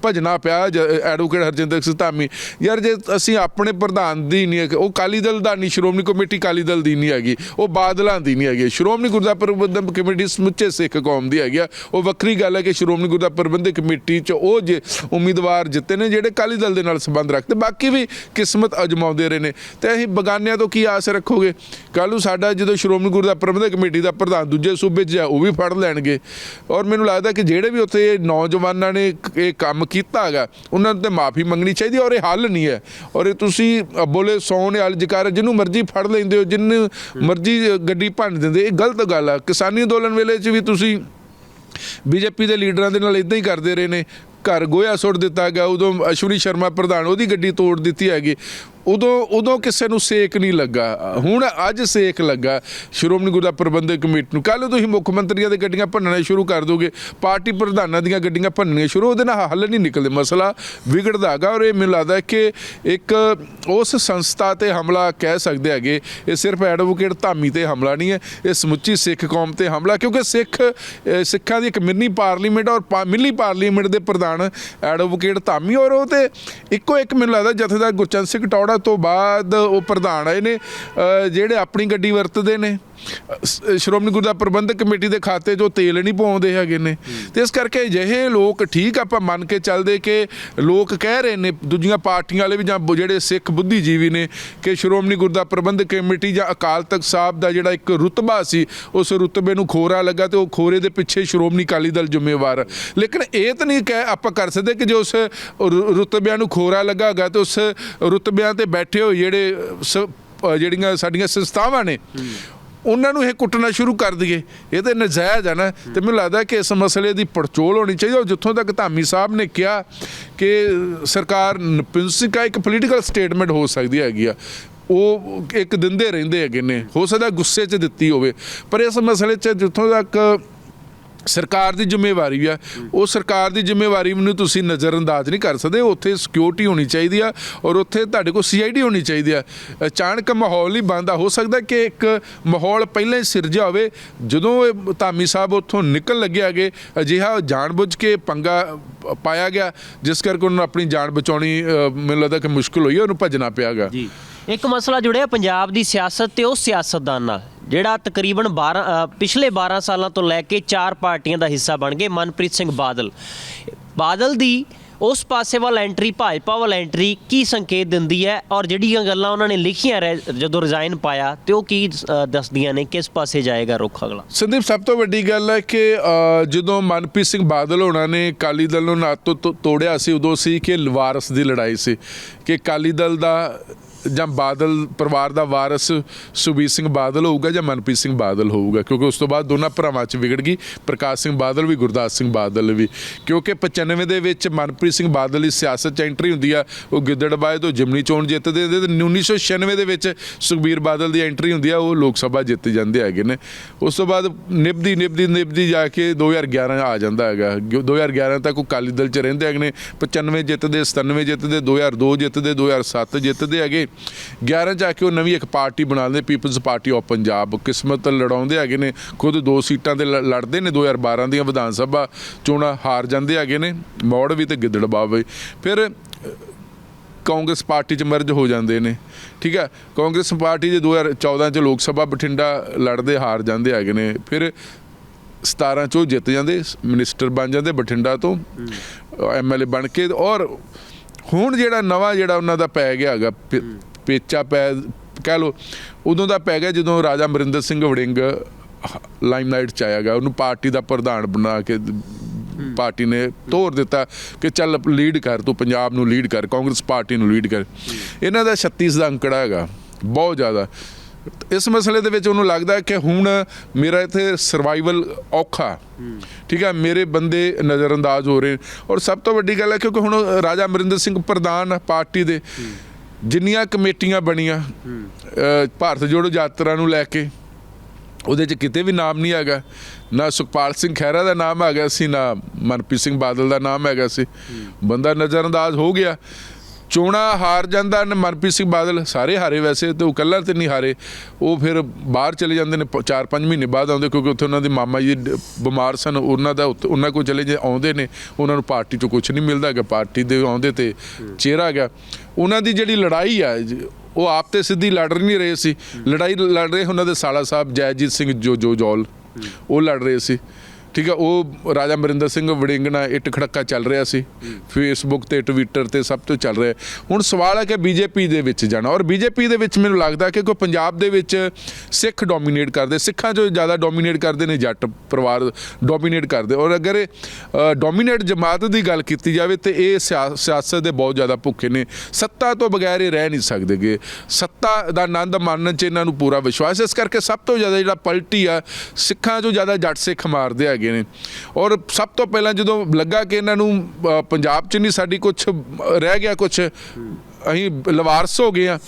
ਭਜਣਾ ਪਿਆ ਐਡਵੋਕੇਟ ਹਰਜਿੰਦਰ ਸਿੰਘ ਧਾਮੀ। ਯਾਰ ਜੇ ਅਸੀਂ ਆਪਣੇ ਪ੍ਰਧਾਨ ਦੀ ਨਹੀਂ, ਉਹ ਅਕਾਲੀ ਦਲ ਦਾ ਨਹੀਂ, ਸ਼੍ਰੋਮਣੀ ਕਮੇਟੀ ਅਕਾਲੀ ਦਲ ਦੀ ਨਹੀਂ ਹੈਗੀ, ਉਹ ਬਾਦਲਾਂ ਦੀ ਨਹੀਂ ਹੈਗੀ। ਸ਼੍ਰੋਮਣੀ ਗੁਰਦੁਆਰਾ ਪ੍ਰਬੰਧਕ ਕਮੇਟੀ ਸਮੁੱਚੇ ਸਿੱਖ ਕੌਮ ਦੀ ਹੈਗੀ ਆ। ਉਹ ਵੱਖਰੀ ਗੱਲ ਹੈ ਕਿ ਸ਼੍ਰੋਮਣੀ ਗੁਰਦੁਆਰਾ ਪ੍ਰਬੰਧਕ ਕਮੇਟੀ 'ਚ ਉਹ ਜੇ ਉਮੀਦਵਾਰ ਜਿੱਤੇ ਨੇ ਜਿਹੜੇ ਅਕਾਲੀ ਦਲ ਦੇ ਨਾਲ ਸੰਬੰਧ ਰੱਖਦੇ, ਬਾਕੀ ਵੀ ਕਿਸਮਤ ਅਜਮਾਉਂਦੇ ਰਹੇ ਨੇ। ਤੇ ਅਸੀਂ ਬਗਾਨਿਆਂ ਤੋਂ ਕੀ ਆਸ ਰੱਖੋਗੇ? ਕੱਲ੍ਹ ਨੂੰ ਸਾਡਾ ਜਦੋਂ ਸ਼੍ਰੋਮਣੀ ਗੁਰਦੁਆਰਾ ਪ੍ਰਬੰਧਕ ਕਮੇਟੀ ਦਾ ਪ੍ਰਧਾਨ ਦੂਜੇ ਸੂਬੇ 'ਚ ਉਹ ਵੀ ਫੜ ਲੈਣਗੇ। ਔਰ ਮੈਨੂੰ ਲੱਗਦਾ ਕਿ ਜਿਹੜੇ ਵੀ ਉੱਥੇ ਨੌਜਵਾਨਾਂ ਨੇ ਇਹ ਕੰਮ ਕੀਤਾ ਹੈਗਾ ਉਹਨਾਂ ਨੂੰ ਤਾਂ ਮਾਫੀ ਮੰਗਣੀ ਚਾਹੀਦੀ। ਔਰ ਇਹ ਹੱਲ ਨਹੀਂ ਹੈ। ਔਰ ਇਹ ਤੁਸੀਂ ਬੋਲੇ ਸੌਣ ਵਾਲ ਜਕਾਰ ਜਿਹਨੂੰ ਮਰਜ਼ੀ ਫੜ ਲੈਂਦੇ ਹੋ, ਜਿਹਨੂੰ ਮਰਜ਼ੀ ਗੱਡੀ ਭੰਨ ਦਿੰਦੇ, ਇਹ ਗਲਤ ਗੱਲ ਆ। ਕਿਸਾਨੀ ਅੰਦੋਲਨ ਵੇਲੇ 'ਚ ਵੀ ਤੁਸੀਂ ਬੀਜੇਪੀ ਦੇ ਲੀਡਰਾਂ ਦੇ ਨਾਲ ਇਦਾਂ ਹੀ ਕਰਦੇ ਰਹੇ ਨੇ। ਘਰ ਗੋਇਆ ਸੁੱਟ ਦਿੱਤਾ ਗਿਆ, ਉਦੋਂ ਅਸ਼ਵਨੀ ਸ਼ਰਮਾ ਪ੍ਰਧਾਨ ਉਹਦੀ ਗੱਡੀ ਤੋੜ ਦਿੱਤੀ ਹੈਗੀ, ਉਦੋਂ ਕਿਸੇ ਨੂੰ ਸੇਕ ਨਹੀਂ ਲੱਗਾ। ਹੁਣ ਅੱਜ ਸੇਕ ਲੱਗਾ ਸ਼੍ਰੋਮਣੀ ਗੁਰਦੁਆਰਾ ਪ੍ਰਬੰਧਕ ਕਮੇਟੀ ਨੂੰ। ਕੱਲ੍ਹ ਤੁਸੀਂ ਮੁੱਖ ਮੰਤਰੀਆਂ ਦੇ ਗੱਡੀਆਂ ਭੰਨਣਾ ਸ਼ੁਰੂ ਕਰ ਦੋਗੇ, ਪਾਰਟੀ ਪ੍ਰਧਾਨਾਂ ਦੀਆਂ ਗੱਡੀਆਂ ਭੰਨਣੀਆਂ ਸ਼ੁਰੂ, ਉਹਦੇ ਨਾਲ ਹੱਲ ਨਹੀਂ ਨਿਕਲਦੇ, ਮਸਲਾ ਵਿਗੜਦਾ ਹੈਗਾ। ਔਰ ਇਹ ਮੈਨੂੰ ਲੱਗਦਾ ਕਿ ਇੱਕ ਉਸ ਸੰਸਥਾ 'ਤੇ ਹਮਲਾ ਕਹਿ ਸਕਦੇ ਹੈਗੇ, ਇਹ ਸਿਰਫ ਐਡਵੋਕੇਟ ਧਾਮੀ 'ਤੇ ਹਮਲਾ ਨਹੀਂ ਹੈ, ਇਹ ਸਮੁੱਚੀ ਸਿੱਖ ਕੌਮ 'ਤੇ ਹਮਲਾ। ਕਿਉਂਕਿ ਸਿੱਖਾਂ ਦੀ ਇੱਕ ਮਿੰਨੀ ਪਾਰਲੀਮੈਂਟ ਔਰ ਮਿਲੀ ਪਾਰਲੀਮੈਂਟ ਦੇ ਪ੍ਰਧਾਨ ਐਡਵੋਕੇਟ ਧਾਮੀ, ਔਰ ਉਹ ਤੇ ਇੱਕੋ ਇੱਕ ਮੈਨੂੰ ਲੱਗਦਾ ਜਥੇਦਾਰ ਗੁਰਚਰਨ ਸਿੰਘ ਟੌੜਾ ਤੋਂ ਬਾਅਦ ਉਹ ਪ੍ਰਧਾਨ ਆਏ ਨੇ ਜਿਹੜੇ ਆਪਣੀ ਗੱਡੀ ਵਰਤਦੇ ਨੇ, ਸ਼੍ਰੋਮਣੀ ਗੁਰਦੁਆਰਾ ਪ੍ਰਬੰਧਕ ਕਮੇਟੀ ਦੇ ਖਾਤੇ 'ਚੋਂ ਤੇਲ ਨਹੀਂ ਪਾਉਂਦੇ ਹੈਗੇ ਨੇ। ਤੇ ਇਸ ਕਰਕੇ ਅਜਿਹੇ ਲੋਕ, ਠੀਕ ਆਪਾਂ ਮੰਨ ਕੇ ਚੱਲਦੇ ਕਿ ਲੋਕ ਕਹਿ ਰਹੇ ਨੇ ਦੂਜੀਆਂ ਪਾਰਟੀਆਂ ਵਾਲੇ ਵੀ ਜਾਂ ਜਿਹੜੇ ਸਿੱਖ ਬੁੱਧੀਜੀਵੀ ਨੇ ਕਿ ਸ਼੍ਰੋਮਣੀ ਗੁਰਦੁਆਰਾ ਪ੍ਰਬੰਧਕ ਕਮੇਟੀ ਜਾਂ ਅਕਾਲ ਤਖਤ ਸਾਹਿਬ ਦਾ ਜਿਹੜਾ ਇੱਕ ਰੁਤਬਾ ਸੀ, ਉਸ ਰੁਤਬੇ ਨੂੰ ਖੋਰਾ ਲੱਗਾ ਤੇ ਉਹ ਖੋਰੇ ਦੇ ਪਿੱਛੇ ਸ਼੍ਰੋਮਣੀ ਅਕਾਲੀ ਦਲ ਜ਼ਿੰਮੇਵਾਰ। ਲੇਕਿਨ ਇਹ ਤਾਂ ਨਹੀਂ ਆਪਾਂ ਕਰ ਸਕਦੇ ਕਿ ਜੇ ਉਸ ਰੁਤਬਿਆਂ ਨੂੰ ਖੋਰਾ ਲੱਗਾ ਹੈਗਾ ਤੇ ਉਸ ਰੁਤਬਿਆਂ 'ਤੇ ਬੈਠੇ ਹੋਏ ਜਿਹੜੀਆਂ ਸਾਡੀਆਂ ਸੰਸਥਾਵਾਂ ਨੇ ਉਹਨਾਂ ਨੂੰ ਇਹ ਕੁੱਟਣਾ ਸ਼ੁਰੂ ਕਰ ਦਈਏ, ਇਹ ਤਾਂ ਨਜਾਇਜ਼ ਹੈ ਨਾ। ਤੇ ਮੈਨੂੰ ਲੱਗਦਾ ਕਿ ਇਸ ਮਸਲੇ ਦੀ ਪੜਚੋਲ ਹੋਣੀ ਚਾਹੀਦੀ। ਔਰ ਜਿੱਥੋਂ ਤੱਕ ਧਾਮੀ ਸਾਹਿਬ ਨੇ ਕਿਹਾ ਕਿ ਸਰਕਾਰ ਨਪੁੰਸਕ ਇੱਕ ਪੋਲੀਟੀਕਲ ਸਟੇਟਮੈਂਟ ਹੋ ਸਕਦੀ ਹੈਗੀ ਆ, ਉਹ ਇੱਕ ਦਿੰਦੇ ਰਹਿੰਦੇ ਹੈਗੇ ਨੇ, ਹੋ ਸਕਦਾ ਗੁੱਸੇ 'ਚ ਦਿੱਤੀ ਹੋਵੇ, ਪਰ ਇਸ ਮਸਲੇ 'ਚ ਜਿੱਥੋਂ ਤੱਕ ਸਰਕਾਰ ਦੀ ਜ਼ਿੰਮੇਵਾਰੀ ਆ, ਉਹ ਸਰਕਾਰ ਦੀ ਜ਼ਿੰਮੇਵਾਰੀ ਨੂੰ ਤੁਸੀਂ ਨਜ਼ਰਅੰਦਾਜ਼ ਨਹੀਂ ਕਰ ਸਕਦੇ। ਉੱਥੇ ਸਿਕਿਉਰਿਟੀ ਹੋਣੀ ਚਾਹੀਦੀ ਆ ਔਰ ਉੱਥੇ ਤੁਹਾਡੇ ਕੋਲ CID ਹੋਣੀ ਚਾਹੀਦੀ ਆ। ਅਚਾਨਕ ਮਾਹੌਲ ਨਹੀਂ ਬਣਦਾ, ਹੋ ਸਕਦਾ ਕਿ ਇੱਕ ਮਾਹੌਲ ਪਹਿਲਾਂ ਹੀ ਸਿਰਜਿਆ ਹੋਵੇ। ਜਦੋਂ ਧਾਮੀ ਸਾਹਿਬ ਉੱਥੋਂ ਨਿਕਲ ਲੱਗੇ ਹੈਗੇ, ਅਜਿਹਾ ਜਾਣਬੁੱਝ ਕੇ ਪੰਗਾ ਪਾਇਆ ਗਿਆ ਜਿਸ ਕਰਕੇ ਉਹਨਾਂ ਨੂੰ ਆਪਣੀ ਜਾਨ ਬਚਾਉਣੀ ਮੈਨੂੰ ਲੱਗਦਾ ਕਿ ਮੁਸ਼ਕਿਲ ਹੋਈ, ਉਹਨੂੰ ਭੱਜਣਾ ਪਿਆ ਗਾ। ਜੀ, ਇੱਕ ਮਸਲਾ ਜੁੜਿਆ ਪੰਜਾਬ ਦੀ ਸਿਆਸਤ ਤੇ ਉਸ ਸਿਆਸਤਦਾਨ ਨਾਲ ਜਿਹੜਾ ਤਕਰੀਬਨ ਪਿਛਲੇ 12 ਸਾਲਾਂ ਤੋਂ ਲੈ ਕੇ 4 ਪਾਰਟੀਆਂ ਦਾ ਹਿੱਸਾ ਬਣ ਗਏ। ਮਨਪ੍ਰੀਤ ਸਿੰਘ ਬਾਦਲ ਦੀ ਉਸ ਪਾਸੇ ਵੱਲ ਐਂਟਰੀ, ਭਾਜਪਾ ਵੱਲ ਐਂਟਰੀ ਕੀ ਸੰਕੇਤ ਦਿੰਦੀ ਹੈ? ਔਰ ਜਿਹੜੀਆਂ ਗੱਲਾਂ ਉਹਨਾਂ ਨੇ ਲਿਖੀਆਂ ਜਦੋਂ ਰਿਜ਼ਾਈਨ ਪਾਇਆ ਤੇ ਉਹ ਕੀ ਦੱਸਦੀਆਂ ਨੇ, ਕਿਸ ਪਾਸੇ ਜਾਏਗਾ ਰੁੱਖ ਅਗਲਾ? ਸੰਦੀਪ, ਸਭ ਤੋਂ ਵੱਡੀ ਗੱਲ ਹੈ ਕਿ ਜਦੋਂ ਮਨਪ੍ਰੀਤ ਸਿੰਘ ਬਾਦਲ ਹੋਣਾ ਨੇ ਅਕਾਲੀ ਦਲ ਨੂੰ ਨੱਥ ਤੋਂ ਤੋੜਿਆ ਸੀ, ਉਦੋਂ ਸੀ ਕਿ ਵਾਰਸ ਦੀ ਲੜਾਈ ਸੀ ਕਿ ਅਕਾਲੀ ਦਲ ਦਾ ਜਾਂ ਬਾਦਲ ਪਰਿਵਾਰ ਦਾ ਵਾਰਸ ਸੁਖਬੀਰ ਸਿੰਘ ਬਾਦਲ ਹੋਊਗਾ ਜਾਂ ਮਨਪ੍ਰੀਤ ਸਿੰਘ ਬਾਦਲ ਹੋਊਗਾ। ਕਿਉਂਕਿ ਉਸ ਤੋਂ ਬਾਅਦ ਦੋਨਾਂ ਭਰਾਵਾਂ 'ਚ ਵਿਗੜ ਗਈ, ਪ੍ਰਕਾਸ਼ ਸਿੰਘ ਬਾਦਲ ਵੀ, ਗੁਰਦਾਸ ਸਿੰਘ ਬਾਦਲ ਵੀ। ਕਿਉਂਕਿ 95 ਦੇ ਵਿੱਚ ਮਨਪ੍ਰੀਤ ਸਿੰਘ ਬਾਦਲ ਦੀ ਸਿਆਸਤ 'ਚ ਐਂਟਰੀ ਹੁੰਦੀ ਆ, ਉਹ ਗਿੱਦੜਬਾਹੇ ਤੋਂ ਜਿਮਨੀ ਚੋਣ ਜਿੱਤਦੇ, 1996 ਦੇ ਵਿੱਚ ਸੁਖਬੀਰ ਬਾਦਲ ਦੀ ਐਂਟਰੀ ਹੁੰਦੀ ਆ, ਉਹ ਲੋਕ ਸਭਾ ਜਿੱਤ ਜਾਂਦੇ ਹੈਗੇ ਨੇ। ਉਸ ਤੋਂ ਬਾਅਦ ਨਿਭਦੀ ਜਾ ਕੇ 2011 ਆ ਜਾਂਦਾ ਹੈਗਾ। 2011 ਤੱਕ ਉਹ ਅਕਾਲੀ ਦਲ 'ਚ ਰਹਿੰਦੇ ਹੈਗੇ ਨੇ। 95 ਜਿੱਤਦੇ, 97 ਜਿੱਤਦੇ, 2002 ਜਿੱਤਦੇ, 2007 ਜਿੱਤਦੇ ਹੈਗੇ। 11 ਜਾ ਕੇ ਉਹ ਨਵੀਂ ਇੱਕ ਪਾਰਟੀ ਬਣਾਉਂਦੇ, ਪੀਪਲਜ਼ ਪਾਰਟੀ ਆਫ ਪੰਜਾਬ। ਕਿਸਮਤ ਲੜਾਉਂਦੇ ਹੈਗੇ ਨੇ, ਖੁਦ 2 ਸੀਟਾਂ ਤੇ ਲੜਦੇ ਨੇ। 2012 ਦੀਆਂ ਵਿਧਾਨ ਸਭਾ ਚੋਣਾਂ ਹਾਰ ਜਾਂਦੇ ਹੈਗੇ ਨੇ, ਮੌੜ ਵੀ ਤੇ ਗਿੱਦੜਬਾਹਾ ਵੀ। ਫਿਰ ਕਾਂਗਰਸ ਪਾਰਟੀ 'ਚ ਮਰਜ ਹੋ ਜਾਂਦੇ ਨੇ, ਠੀਕ ਹੈ। ਕਾਂਗਰਸ ਪਾਰਟੀ ਦੇ 2014 'ਚ ਲੋਕ ਸਭਾ ਬਠਿੰਡਾ ਲੜਦੇ, ਹਾਰ ਜਾਂਦੇ ਹੈਗੇ ਨੇ। ਫਿਰ 17 'ਚੋਂ ਜਿੱਤ ਜਾਂਦੇ, ਮਿਨਿਸਟਰ ਬਣ ਜਾਂਦੇ ਬਠਿੰਡਾ ਤੋਂ, MLA ਬਣ ਕੇ। ਔਰ ਹੁਣ ਨਵਾਂ ਉਹਨਾਂ ਦਾ ਪੈ ਗਿਆ ਹੈਗਾ ਪੇਚਾ ਕਹਿ ਲਓ, ਉਦੋਂ ਦਾ ਪੈ ਗਿਆ ਜਦੋਂ ਰਾਜਾ ਅਮਰਿੰਦਰ ਸਿੰਘ ਵੜਿੰਗ ਲਾਈਮਲਾਈਟ 'ਚ ਆਇਆ ਗਾ। ਉਹਨੂੰ ਪਾਰਟੀ ਦਾ ਪ੍ਰਧਾਨ ਬਣਾ ਕੇ ਪਾਰਟੀ ਨੇ ਤੋਰ ਦਿੱਤਾ ਕਿ ਚੱਲ ਲੀਡ ਕਰ, ਤੂੰ ਪੰਜਾਬ ਨੂੰ ਲੀਡ ਕਰ, ਕਾਂਗਰਸ ਪਾਰਟੀ ਨੂੰ ਲੀਡ ਕਰ। ਇਹਨਾਂ ਦਾ 36 ਦਾ ਅੰਕੜਾ ਹੈਗਾ, ਬਹੁਤ ਜ਼ਿਆਦਾ। ਇਸ ਮਸਲੇ ਦੇ ਵਿੱਚ ਉਹਨੂੰ ਲੱਗਦਾ ਕਿ ਹੁਣ ਮੇਰਾ ਇੱਥੇ ਸਰਵਾਈਵਲ ਔਖਾ, ਠੀਕ ਹੈ, ਮੇਰੇ ਬੰਦੇ ਨਜ਼ਰਅੰਦਾਜ਼ ਹੋ ਰਹੇ। ਔਰ ਸਭ ਤੋਂ ਵੱਡੀ ਗੱਲ ਹੈ ਕਿਉਂਕਿ ਹੁਣ ਰਾਜਾ ਅਮਰਿੰਦਰ ਸਿੰਘ ਪ੍ਰਧਾਨ ਪਾਰਟੀ ਦੇ, ਜਿੰਨੀਆਂ ਕਮੇਟੀਆਂ ਬਣੀਆਂ ਭਾਰਤ ਜੋੜੋ ਯਾਤਰਾ ਨੂੰ ਲੈ ਕੇ, ਉਹਦੇ 'ਚ ਕਿਤੇ ਵੀ ਨਾਮ ਨਹੀਂ ਹੈਗਾ। ਨਾ ਸੁਖਪਾਲ ਸਿੰਘ ਖਹਿਰਾ ਦਾ ਨਾਮ ਹੈਗਾ ਸੀ, ਨਾ ਮਨਪ੍ਰੀਤ ਸਿੰਘ ਬਾਦਲ ਦਾ ਨਾਮ ਹੈਗਾ ਸੀ। ਬੰਦਾ ਨਜ਼ਰਅੰਦਾਜ਼ ਹੋ ਗਿਆ। ਚੋਣਾਂ ਹਾਰ ਜਾਂਦਾ ਮਨਪ੍ਰੀਤ ਸਿੰਘ ਬਾਦਲ, ਸਾਰੇ ਹਾਰੇ ਵੈਸੇ, ਤੇ ਉਹ ਇਕੱਲਾ ਤੇ ਨਹੀਂ ਹਾਰੇ। ਉਹ ਫਿਰ ਬਾਹਰ ਚਲੇ ਜਾਂਦੇ ਨੇ, 4-5 ਮਹੀਨੇ ਬਾਅਦ ਆਉਂਦੇ, ਕਿਉਂਕਿ ਉੱਥੇ ਉਹਨਾਂ ਦੇ ਮਾਮਾ ਜੀ ਬਿਮਾਰ ਸਨ। ਉਹਨਾਂ ਕੋਲ ਚਲੇ ਆਉਂਦੇ ਨੇ, ਉਹਨਾਂ ਨੂੰ ਪਾਰਟੀ 'ਚੋਂ ਕੁਛ ਨਹੀਂ ਮਿਲਦਾ ਹੈਗਾ। ਪਾਰਟੀ ਦੇ ਆਉਂਦੇ ਤੇ ਚਿਹਰਾ ਹੈਗਾ। ਉਹਨਾਂ ਦੀ ਜਿਹੜੀ ਲੜਾਈ ਆ, ਉਹ ਆਪ ਤੇ ਸਿੱਧੀ ਲੜ ਨਹੀਂ ਰਹੇ ਸੀ, ਲੜਾਈ ਲੜ ਰਹੇ ਉਹਨਾਂ ਦੇ ਸਾਲਾ ਸਾਹਿਬ ਜੈਜੀਤ ਸਿੰਘ ਜੋਲ, ਉਹ ਲੜ ਰਹੇ ਸੀ, ਠੀਕ ਹੈ। ਉਹ ਰਾਜਾ ਅਮਰਿੰਦਰ ਸਿੰਘ ਵੜਿੰਗ ਨਾਲ ਇੱਟ ਖੜੱਕਾ ਚੱਲ ਰਿਹਾ ਸੀ, ਫੇਸਬੁੱਕ ਤੇ ਟਵਿੱਟਰ ਤੇ ਸਭ ਤੋਂ ਚੱਲ ਰਿਹਾ। ਹੁਣ ਸਵਾਲ ਹੈ ਕਿ ਬੀਜੇਪੀ ਦੇ ਵਿੱਚ ਜਾਣਾ, ਔਰ ਬੀਜੇਪੀ ਦੇ ਵਿੱਚ ਮੈਨੂੰ ਲੱਗਦਾ ਕਿ ਕੋਈ ਪੰਜਾਬ ਦੇ ਵਿੱਚ ਸਿੱਖ ਡੋਮੀਨੇਟ ਕਰਦੇ, ਸਿੱਖਾਂ 'ਚੋਂ ਜ਼ਿਆਦਾ ਡੋਮੀਨੇਟ ਕਰਦੇ ਨੇ ਜੱਟ ਪਰਿਵਾਰ ਡੋਮੀਨੇਟ ਕਰਦੇ। ਔਰ ਅਗਰ ਡੋਮੀਨੇਟ ਜਮਾਤ ਦੀ ਗੱਲ ਕੀਤੀ ਜਾਵੇ ਤਾਂ ਇਹ ਸਿਆਸਤ ਦੇ ਬਹੁਤ ਜ਼ਿਆਦਾ ਭੁੱਖੇ ਨੇ। ਸੱਤਾ ਤੋਂ ਬਗੈਰ ਇਹ ਰਹਿ ਨਹੀਂ ਸਕਦੇ ਗੇ, ਸੱਤਾ ਦਾ ਆਨੰਦ ਮਾਣਨ 'ਚ ਇਹਨਾਂ ਨੂੰ ਪੂਰਾ ਵਿਸ਼ਵਾਸ। ਇਸ ਕਰਕੇ ਸਭ ਤੋਂ ਜ਼ਿਆਦਾ ਜਿਹੜਾ ਪਲਟੀ ਆ, ਸਿੱਖਾਂ 'ਚੋਂ ਜ਼ਿਆਦਾ ਜੱਟ ਸਿੱਖ ਮਾਰਦੇ ਹੈਗੇ ਹੈਗੇ ਨੇ। ਔਰ ਸਭ ਤੋਂ ਪਹਿਲਾਂ ਜਦੋਂ ਲੱਗਾ ਕਿ ਇਹਨਾਂ ਨੂੰ ਪੰਜਾਬ 'ਚ ਨਹੀਂ ਸਾਡੀ ਕੁਛ ਰਹਿ ਗਿਆ, ਕੁਛ ਅਸੀਂ ਲਵਾਰਸ ਹੋ ਗਏ ਆ,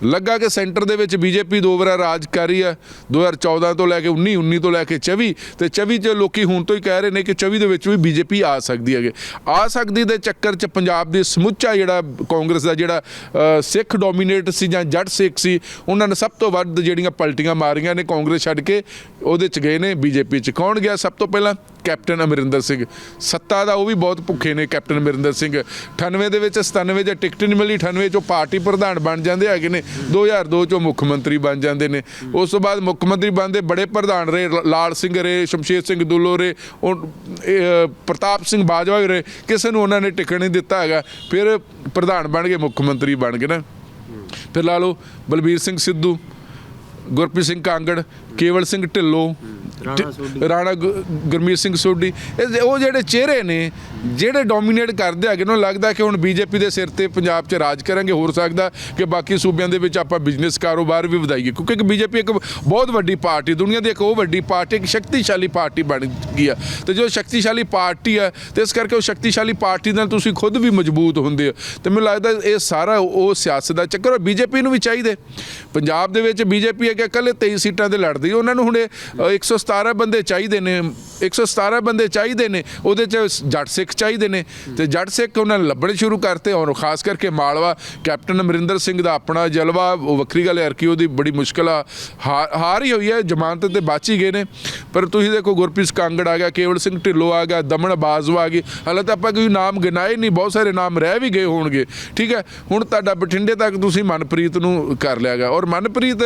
ਲੱਗਾ ਕਿ ਸੈਂਟਰ ਦੇ ਵਿੱਚ ਬੀਜੇਪੀ 2 ਵਾਰ ਰਾਜ ਕਰ ਰਹੀ ਆ, 2014 ਤੋਂ ਲੈ ਕੇ 19 ਤੋਂ ਲੈ ਕੇ 24, ਤੇ 24 'ਚ ਲੋਕੀ ਹੁਣ ਤੋਂ ਹੀ ਕਹਿ ਰਹੇ ਨੇ ਕਿ 24 ਦੇ ਵਿੱਚ ਵੀ ਬੀਜੇਪੀ ਆ ਸਕਦੀ ਹੈਗੇ। ਆ ਸਕਦੀ ਦੇ ਚੱਕਰ 'ਚ ਪੰਜਾਬ ਦੇ ਸਮੁੱਚਾ ਜਿਹੜਾ ਕਾਂਗਰਸ ਦਾ ਜਿਹੜਾ ਸਿੱਖ ਡੋਮੀਨੇਟ ਸੀ ਜਾਂ ਜੱਟ ਸਿੱਖ ਸੀ, ਉਹਨਾਂ ਨੇ ਸਭ ਤੋਂ ਵੱਧ ਜਿਹੜੀਆਂ ਪਲਟੀਆਂ ਮਾਰੀਆਂ ਨੇ, ਕਾਂਗਰਸ ਛੱਡ ਕੇ ਉਹਦੇ 'ਚ ਗਏ ਨੇ ਬੀਜੇਪੀ 'ਚ। ਕੌਣ ਗਿਆ ਸਭ ਤੋਂ ਪਹਿਲਾਂ? ਕੈਪਟਨ ਅਮਰਿੰਦਰ ਸਿੰਘ। ਸੱਤਾ ਦਾ ਉਹ ਵੀ ਬਹੁਤ ਭੁੱਖੇ ਨੇ ਕੈਪਟਨ ਅਮਰਿੰਦਰ ਸਿੰਘ। 98 ਦੇ ਵਿੱਚ 97 'ਚ ਟਿਕਟ ਨਹੀਂ ਮਿਲੀ, 98 'ਚੋਂ ਪਾਰਟੀ ਪ੍ਰਧਾਨ ਬਣ ਜਾਂਦੇ ਹੈਗੇ ਨੇ, 2002 'ਚੋਂ ਮੁੱਖ ਮੰਤਰੀ ਬਣ ਜਾਂਦੇ ਨੇ। ਉਸ ਤੋਂ ਬਾਅਦ ਮੁੱਖ ਮੰਤਰੀ ਬਣਦੇ ਬੜੇ ਪ੍ਰਧਾਨ ਰਹੇ, ਲਾਲ ਸਿੰਘ ਰਹੇ, ਸ਼ਮਸ਼ੇਰ ਸਿੰਘ ਦੁੱਲੋ ਰਹੇ, ਪ੍ਰਤਾਪ ਸਿੰਘ ਬਾਜਵਾ ਵੀ ਰਹੇ, ਕਿਸੇ ਨੂੰ ਉਹਨਾਂ ਨੇ ਟਿਕਟ ਨਹੀਂ ਦਿੱਤਾ ਹੈਗਾ। ਫਿਰ ਪ੍ਰਧਾਨ ਬਣ ਗਏ, ਮੁੱਖ ਮੰਤਰੀ ਬਣ ਗਏ ਨਾ। ਫਿਰ ਲਾ ਲਓ ਬਲਬੀਰ ਸਿੰਘ ਸਿੱਧੂ, ਗੁਰਪ੍ਰੀਤ ਸਿੰਘ ਕਾਂਗੜ, ਕੇਵਲ ਸਿੰਘ ਢਿੱਲੋਂ, ਰਾਣਾ ਗੁਰਮੀਤ ਸਿੰਘ ਸੋਢੀ, ਉਹ ਜਿਹੜੇ ਚਿਹਰੇ ਨੇ ਜਿਹੜੇ ਡੋਮੀਨੇਟ ਕਰਦੇ ਹੈਗੇ, ਨੂੰ ਲੱਗਦਾ ਕਿ ਹੁਣ ਬੀਜੇਪੀ ਦੇ ਸਿਰ ਤੇ ਪੰਜਾਬ 'ਚ ਰਾਜ ਕਰਾਂਗੇ। ਹੋ ਸਕਦਾ ਕਿ ਬਾਕੀ ਸੂਬਿਆਂ ਦੇ ਵਿੱਚ ਆਪਾਂ ਬਿਜ਼ਨਸ ਕਾਰੋਬਾਰ ਵੀ ਵਧਾਈਏ, ਕਿਉਂਕਿ ਬੀਜੇਪੀ ਇੱਕ ਬਹੁਤ ਵੱਡੀ ਪਾਰਟੀ, ਦੁਨੀਆ ਦੀ ਇੱਕ ਉਹ ਵੱਡੀ ਪਾਰਟੀ, ਇੱਕ ਸ਼ਕਤੀਸ਼ਾਲੀ ਪਾਰਟੀ ਬਣ ਗਈ ਆ। ਤੇ ਜੋ ਸ਼ਕਤੀਸ਼ਾਲੀ ਪਾਰਟੀ ਆ, ਤੇ ਇਸ ਕਰਕੇ ਉਹ ਸ਼ਕਤੀਸ਼ਾਲੀ ਪਾਰਟੀ ਨਾਲ ਤੁਸੀਂ ਖੁਦ ਵੀ ਮਜ਼ਬੂਤ ਹੁੰਦੇ ਹੋ। ਤੇ ਮੈਨੂੰ ਲੱਗਦਾ ਇਹ ਸਾਰਾ ਉਹ ਸਿਆਸਤ ਦਾ ਚੱਕਰ। ਬੀਜੇਪੀ ਨੂੰ ਵੀ ਚਾਹੀਦੇ, ਪੰਜਾਬ ਦੇ ਵਿੱਚ ਬੀਜੇਪੀ ਹੈ ਕਿ ਇਕੱਲੇ 23 ਸੀਟਾਂ ਤੇ ਲੜਦੀ, ਉਹਨਾਂ ਨੂੰ ਹੁਣ 117 ਬੰਦੇ ਚਾਹੀਦੇ ਨੇ, 117 ਬੰਦੇ ਚਾਹੀਦੇ ਨੇ, ਉਹਦੇ 'ਚ ਜੱਟ ਸਿੱਖ ਚਾਹੀਦੇ ਨੇ, ਤੇ ਜੱਟ ਸਿੱਖ ਉਹਨਾਂ ਨੇ ਲੱਭਣੇ ਸ਼ੁਰੂ ਕਰਤੇ। ਔਰ ਖਾਸ ਕਰਕੇ ਮਾਲਵਾ, ਕੈਪਟਨ ਅਮਰਿੰਦਰ ਸਿੰਘ ਦਾ ਆਪਣਾ ਜਲਵਾ, ਉਹ ਵੱਖਰੀ ਗੱਲ ਹੈ ਕਿ ਉਹਦੀ ਬੜੀ ਮੁਸ਼ਕਿਲ ਆ, ਹਾਰ ਹੀ ਹੋਈ ਹੈ, ਜ਼ਮਾਨਤ ਤੇ ਬਚ ਹੀ ਗਏ ਨੇ। ਪਰ ਤੁਸੀਂ ਦੇਖੋ ਗੁਰਪ੍ਰੀਤ ਕਾਂਗੜ ਆ ਗਿਆ, ਕੇਵਲ ਸਿੰਘ ਢਿੱਲੋਂ ਆ ਗਿਆ, ਦਮਨ ਬਾਜਵਾ ਆ ਗਈ, ਹਾਲੇ ਤਾਂ ਆਪਾਂ ਕੋਈ ਨਾਮ ਗਿਣਾਏ ਨਹੀਂ, ਬਹੁਤ ਸਾਰੇ ਨਾਮ ਰਹਿ ਵੀ ਗਏ ਹੋਣਗੇ। ਠੀਕ ਹੈ, ਹੁਣ ਤੁਹਾਡਾ ਬਠਿੰਡੇ ਤੱਕ ਤੁਸੀਂ ਮਨਪ੍ਰੀਤ ਨੂੰ ਕਰ ਲਿਆ ਗਾ, ਔਰ ਮਨਪ੍ਰੀਤ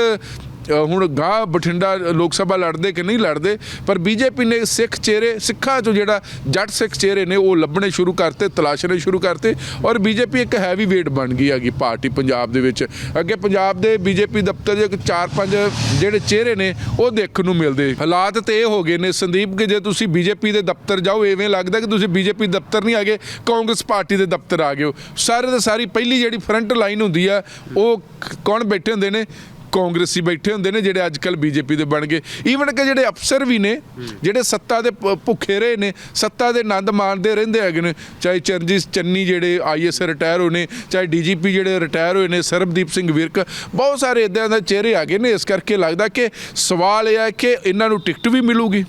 ਹੁਣ ਗਾਂ ਬਠਿੰਡਾ ਲੋਕ ਸਭਾ ਲੜਦੇ ਕਿ ਨਹੀਂ ਲੜਦੇ, ਪਰ ਬੀਜੇਪੀ ਨੇ ਸਿੱਖ ਚਿਹਰੇ, ਸਿੱਖਾਂ 'ਚੋਂ ਜਿਹੜਾ ਜੱਟ ਸਿੱਖ ਚਿਹਰੇ ਨੇ ਉਹ ਲੱਭਣੇ ਸ਼ੁਰੂ ਕਰਤੇ, ਤਲਾਸ਼ਣੇ ਸ਼ੁਰੂ ਕਰਤੇ, ਔਰ ਬੀਜੇਪੀ ਇੱਕ ਹੈਵੀ ਵੇਟ ਬਣ ਗਈ ਹੈਗੀ ਪਾਰਟੀ ਪੰਜਾਬ ਦੇ ਵਿੱਚ। ਅੱਗੇ ਪੰਜਾਬ ਦੇ ਬੀਜੇਪੀ ਦਫ਼ਤਰ 'ਚ 4-5 ਜਿਹੜੇ ਚਿਹਰੇ ਨੇ ਉਹ ਦੇਖਣ ਨੂੰ ਮਿਲਦੇ। ਹਾਲਾਤ ਤੇ ਇਹ ਹੋ ਗਏ ਨੇ ਸੰਦੀਪ ਕਿ ਜੇ ਤੁਸੀਂ ਬੀਜੇਪੀ ਦੇ ਦਫ਼ਤਰ ਜਾਓ, ਇਵੇਂ ਲੱਗਦਾ ਕਿ ਤੁਸੀਂ ਬੀਜੇਪੀ ਦਫ਼ਤਰ ਨਹੀਂ ਆ ਗਏ, ਕਾਂਗਰਸ ਪਾਰਟੀ ਦੇ ਦਫ਼ਤਰ ਆ ਗਏ ਹੋ। ਸਾਰੇ ਦੇ ਸਾਰੀ ਪਹਿਲੀ ਜਿਹੜੀ ਫਰੰਟ ਲਾਈਨ ਹੁੰਦੀ ਆ, ਉਹ ਕੌਣ ਬੈਠੇ ਹੁੰਦੇ ਨੇ? ਕਾਂਗਰਸੀ ਬੈਠੇ ਹੁੰਦੇ ਨੇ, ਜਿਹੜੇ ਅੱਜ ਕੱਲ੍ਹ ਬੀਜੇਪੀ ਦੇ ਬਣ ਗਏ। ਈਵਨ ਕਿ ਜਿਹੜੇ ਅਫਸਰ ਵੀ ਨੇ, ਜਿਹੜੇ ਸੱਤਾ ਦੇ ਭੁੱਖੇ ਰਹੇ ਨੇ, ਸੱਤਾ ਦੇ ਆਨੰਦ ਮਾਣਦੇ ਰਹਿੰਦੇ ਹੈਗੇ ਨੇ, ਚਾਹੇ ਚਰਨਜੀਤ ਚੰਨੀ ਜਿਹੜੇ IAS ਰਿਟਾਇਰ ਹੋਏ ਨੇ, ਚਾਹੇ DGP ਜਿਹੜੇ ਰਿਟਾਇਰ ਹੋਏ ਨੇ, ਸਰਬਦੀਪ ਸਿੰਘ ਵਿਰਕ, ਬਹੁਤ ਸਾਰੇ ਇੱਦਾਂ ਦੇ ਚਿਹਰੇ ਹੈਗੇ ਨੇ। ਇਸ ਕਰਕੇ ਲੱਗਦਾ ਕਿ ਸਵਾਲ ਇਹ ਹੈ ਕਿ ਇਹਨਾਂ ਨੂੰ ਟਿਕਟ ਵੀ ਮਿਲੂਗੀ।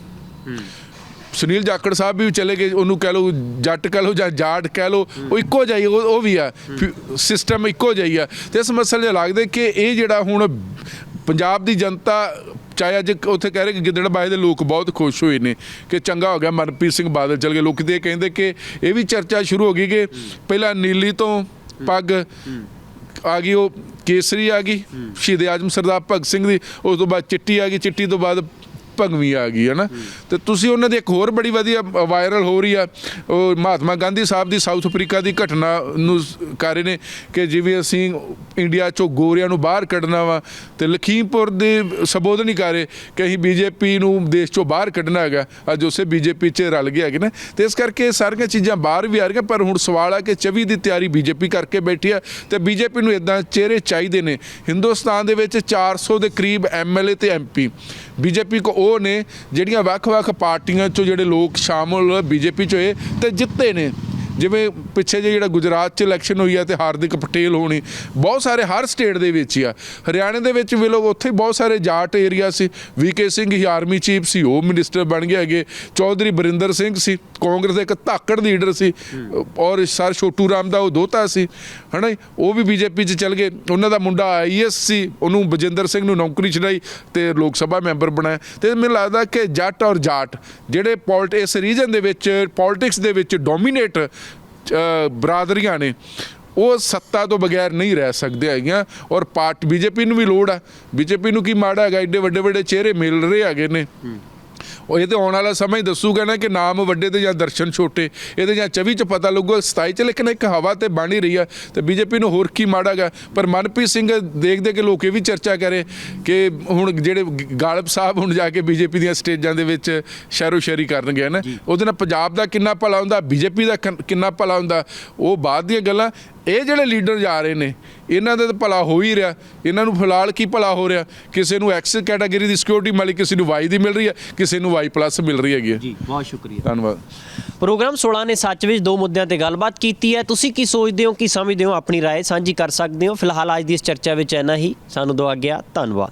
ਸੁਨੀਲ ਜਾਖੜ ਸਾਹਿਬ ਵੀ ਚਲੇ ਗਏ, ਉਹਨੂੰ ਕਹਿ ਲਓ ਜੱਟ ਕਹਿ ਲਓ ਜਾਂ ਜਾਟ ਕਹਿ ਲਓ, ਉਹ ਇੱਕੋ ਜਿਹੀ, ਉਹ ਵੀ ਆ, ਸਿਸਟਮ ਇੱਕੋ ਜਿਹੀ ਆ। ਤੇ ਇਸ ਮਸਲੇ 'ਚ ਲੱਗਦਾ ਕਿ ਇਹ ਜਿਹੜਾ ਹੁਣ ਪੰਜਾਬ ਦੀ ਜਨਤਾ, ਚਾਹੇ ਅੱਜ ਉੱਥੇ ਕਹਿ ਰਹੇ ਕਿ ਗਿੱਦੜਬਾਹੇ ਦੇ ਲੋਕ ਬਹੁਤ ਖੁਸ਼ ਹੋਏ ਨੇ ਕਿ ਚੰਗਾ ਹੋ ਗਿਆ ਮਨਪ੍ਰੀਤ ਸਿੰਘ ਬਾਦਲ ਚਲ ਗਏ। ਲੋਕ ਤੇ ਕਹਿੰਦੇ ਕਿ ਇਹ ਵੀ ਚਰਚਾ ਸ਼ੁਰੂ ਹੋ ਗਈ ਕਿ ਪਹਿਲਾਂ ਨੀਲੀ ਤੋਂ ਪੱਗ ਆ ਗਈ, ਉਹ ਕੇਸਰੀ ਆ ਗਈ ਸ਼ਹੀਦ ਆਜ਼ਮ ਸਰਦਾਰ ਭਗਤ ਸਿੰਘ ਦੀ, ਉਸ ਤੋਂ ਬਾਅਦ ਚਿੱਟੀ ਆ ਗਈ, ਚਿੱਟੀ ਤੋਂ ਬਾਅਦ ਭੰਗਵੀਂ ਆ ਗਈ ਹੈ ਨਾ। ਤੇ ਤੁਸੀਂ ਉਹਨਾਂ ਦੀ ਇੱਕ ਹੋਰ ਬੜੀ ਵਧੀਆ ਵਾਇਰਲ ਹੋ ਰਹੀ ਆ, ਉਹ ਮਹਾਤਮਾ ਗਾਂਧੀ ਸਾਹਿਬ ਦੀ ਸਾਊਥ ਅਫਰੀਕਾ ਦੀ ਘਟਨਾ ਨੂੰ ਕਰ ਰਹੇ ਨੇ ਕਿ ਜਿਵੇਂ ਅਸੀਂ ਇੰਡੀਆ 'ਚੋਂ ਗੋਰਿਆਂ ਨੂੰ ਬਾਹਰ ਕੱਢਣਾ ਵਾ, ਤੇ ਲਖੀਮਪੁਰ ਦੇ ਸੰਬੋਧਨ ਹੀ ਕਰ ਰਹੇ ਕਿ ਅਸੀਂ ਬੀਜੇਪੀ ਨੂੰ ਦੇਸ਼ 'ਚੋਂ ਬਾਹਰ ਕੱਢਣਾ ਹੈਗਾ। ਅੱਜ ਉਸੇ ਬੀਜੇਪੀ 'ਚ ਰਲ ਗਏ ਹੈਗੇ ਨੇ। ਤੇ ਇਸ ਕਰਕੇ ਸਾਰੀਆਂ ਚੀਜ਼ਾਂ ਬਾਹਰ ਵੀ ਆ ਰਹੀਆਂ। ਪਰ ਹੁਣ ਸਵਾਲ ਆ ਕਿ 24 ਦੀ ਤਿਆਰੀ ਬੀਜੇਪੀ ਕਰਕੇ ਬੈਠੀ ਆ, ਤੇ ਬੀਜੇਪੀ ਨੂੰ ਇੱਦਾਂ ਚਿਹਰੇ ਚਾਹੀਦੇ ਨੇ। ਹਿੰਦੁਸਤਾਨ ਦੇ ਵਿੱਚ 400 ਦੇ ਕਰੀਬ MLA ਤੇ MP ਬੀਜੇਪੀ ਕੋ ਉਹ ਨੇ, ਜਿਹੜੀਆਂ ਵੱਖ-ਵੱਖ ਪਾਰਟੀਆਂ 'ਚੋਂ ਜਿਹੜੇ ਲੋਕ ਸ਼ਾਮਲ ਬੀਜੇਪੀ 'ਚ ਹੋਏ ਤੇ ਜਿੱਤੇ ਨੇ। ਜਿਵੇਂ ਪਿੱਛੇ ਜਿਹੜਾ ਗੁਜਰਾਤ 'ਚ ਇਲੈਕਸ਼ਨ ਹੋਈ ਆ ਤੇ ਹਾਰਦਿਕ ਪਟੇਲ ਹੋਣੀ, ਬਹੁਤ ਸਾਰੇ ਹਰ ਸਟੇਟ ਦੇ ਵਿੱਚ ਹੀ ਆ। ਹਰਿਆਣੇ ਦੇ ਵਿੱਚ ਵੀ ਲੋਕ, ਉੱਥੇ ਬਹੁਤ ਸਾਰੇ ਜਾਟ ਏਰੀਆ ਸੀ। VK ਸਿੰਘ ਹੀ ਆਰਮੀ ਚੀਫ ਸੀ, ਉਹ ਮਿਨਿਸਟਰ ਬਣ ਗਏ ਹੈਗੇ। ਚੌਧਰੀ ਬਰਿੰਦਰ ਸਿੰਘ ਸੀ, ਕਾਂਗਰਸ ਦੇ ਇੱਕ ਧਾਕੜ ਲੀਡਰ ਸੀ, ਔਰ ਸਰ ਛੋਟੂ ਰਾਮ ਦਾ ਉਹ ਦੋਤਾ ਸੀ, ਹੈ ਨਾ, ਉਹ ਵੀ ਬੀਜੇਪੀ 'ਚ ਚਲ ਗਏ। ਉਹਨਾਂ ਦਾ ਮੁੰਡਾ IAS ਸੀ, ਉਹਨੂੰ ਬਜਿੰਦਰ ਸਿੰਘ ਨੂੰ ਨੌਕਰੀ ਛਡਾਈ ਤੇ ਲੋਕ ਸਭਾ ਮੈਂਬਰ ਬਣਾਇਆ। ਤੇ ਮੈਨੂੰ ਲੱਗਦਾ ਕਿ ਜੱਟ ਔਰ ਜਾਟ ਜਿਹੜੇ ਇਸ ਰੀਜਨ ਦੇ ਵਿੱਚ ਪੋਲਿਟਿਕਸ ਦੇ ਵਿੱਚ ਡੋਮੀਨੇਟ ਬਰਾਦਰੀਆਂ ਨੇ, ਉਹ ਸੱਤਾ ਤੋਂ ਬਗੈਰ ਨਹੀਂ ਰਹਿ ਸਕਦੇ ਹੈਗੀਆਂ। ਔਰ ਬੀਜੇਪੀ ਨੂੰ ਵੀ ਲੋੜ ਆ। ਬੀਜੇਪੀ ਨੂੰ ਕੀ ਮਾੜਾ ਹੈਗਾ, ਐਡੇ ਵੱਡੇ ਵੱਡੇ ਚਿਹਰੇ ਮਿਲ ਰਹੇ ਹੈਗੇ ਨੇ। ਉਹ ਇਹ ਤਾਂ ਆਉਣ ਵਾਲਾ ਸਮਾਂ ਹੀ ਦੱਸੂਗਾ ਨਾ ਕਿ ਨਾਮ ਵੱਡੇ ਤੇ ਜਾਂ ਦਰਸ਼ਨ ਛੋਟੇ। ਇਹਦੇ ਜਾਂ 24 'ਚ ਪਤਾ ਲੱਗੂਗਾ, 27 'ਚ। ਲੇਕਿਨ ਇੱਕ ਹਵਾ ਤੇ ਬਣ ਹੀ ਰਹੀ ਆ, ਤੇ ਬੀਜੇਪੀ ਨੂੰ ਹੋਰ ਕੀ ਮਾੜਾ ਗਾ। ਪਰ ਮਨਪ੍ਰੀਤ ਸਿੰਘ ਦੇਖਦੇ ਕਿ ਲੋਕ ਇਹ ਵੀ ਚਰਚਾ ਕਰੇ ਕਿ ਹੁਣ ਜਿਹੜੇ ਗਾਲਬ ਸਾਹਿਬ ਹੁਣ ਜਾ ਕੇ ਬੀਜੇਪੀ ਦੀਆਂ ਸਟੇਜਾਂ ਦੇ ਵਿੱਚ ਸ਼ਹਿਰੋ ਸ਼ਾਇਰੀ ਕਰਨਗੇ ਨਾ, ਉਹਦੇ ਨਾਲ ਪੰਜਾਬ ਦਾ ਕਿੰਨਾ ਭਲਾ ਹੁੰਦਾ, ਬੀਜੇਪੀ ਦਾ ਕਿੰਨਾ ਭਲਾ ਹੁੰਦਾ, ਉਹ ਬਾਅਦ ਦੀਆਂ ਗੱਲਾਂ। ਇਹ ਜਿਹੜੇ ਲੀਡਰ ਜਾ ਰਹੇ ਨੇ ਇਹਨਾਂ ਦਾ ਤਾਂ ਭਲਾ ਹੋ ਹੀ ਰਿਹਾ। ਇਹਨਾਂ ਨੂੰ ਫਿਲਹਾਲ ਕੀ ਭਲਾ ਹੋ ਰਿਹਾ? ਕਿਸੇ ਨੂੰ ਐਕਸ ਕੈਟਾਗਰੀ ਦੀ ਸਿਕਿਉਰਿਟੀ ਮਿਲੀ, ਕਿਸੇ ਨੂੰ ਵਾਈ ਦੀ ਮਿਲ ਰਹੀ ਹੈ, ਕਿਸੇ ਨੂੰ ਵਾਈ ਪਲੱਸ ਮਿਲ ਰਹੀ ਹੈਗੀ ਹੈ। ਜੀ ਬਹੁਤ ਸ਼ੁਕਰੀਆ। ਧੰਨਵਾਦ। ਪ੍ਰੋਗਰਾਮ 16 ਨੇ ਸੱਚ ਵਿੱਚ ਦੋ ਮੁੱਦਿਆਂ ਤੇ ਗੱਲਬਾਤ ਕੀਤੀ ਹੈ। ਤੁਸੀਂ ਕੀ ਸੋਚਦੇ ਹੋ, ਕੀ ਸਮਝਦੇ ਹੋ? ਆਪਣੀ ਰਾਏ ਸਾਂਝੀ ਕਰ ਸਕਦੇ ਹੋ। ਫਿਲਹਾਲ ਅੱਜ ਦੀ ਇਸ ਚਰਚਾ ਵਿੱਚ ਇੰਨਾ ਹੀ। ਸਾਨੂੰ ਦਿਓ ਆਗਿਆ। ਧੰਨਵਾਦ।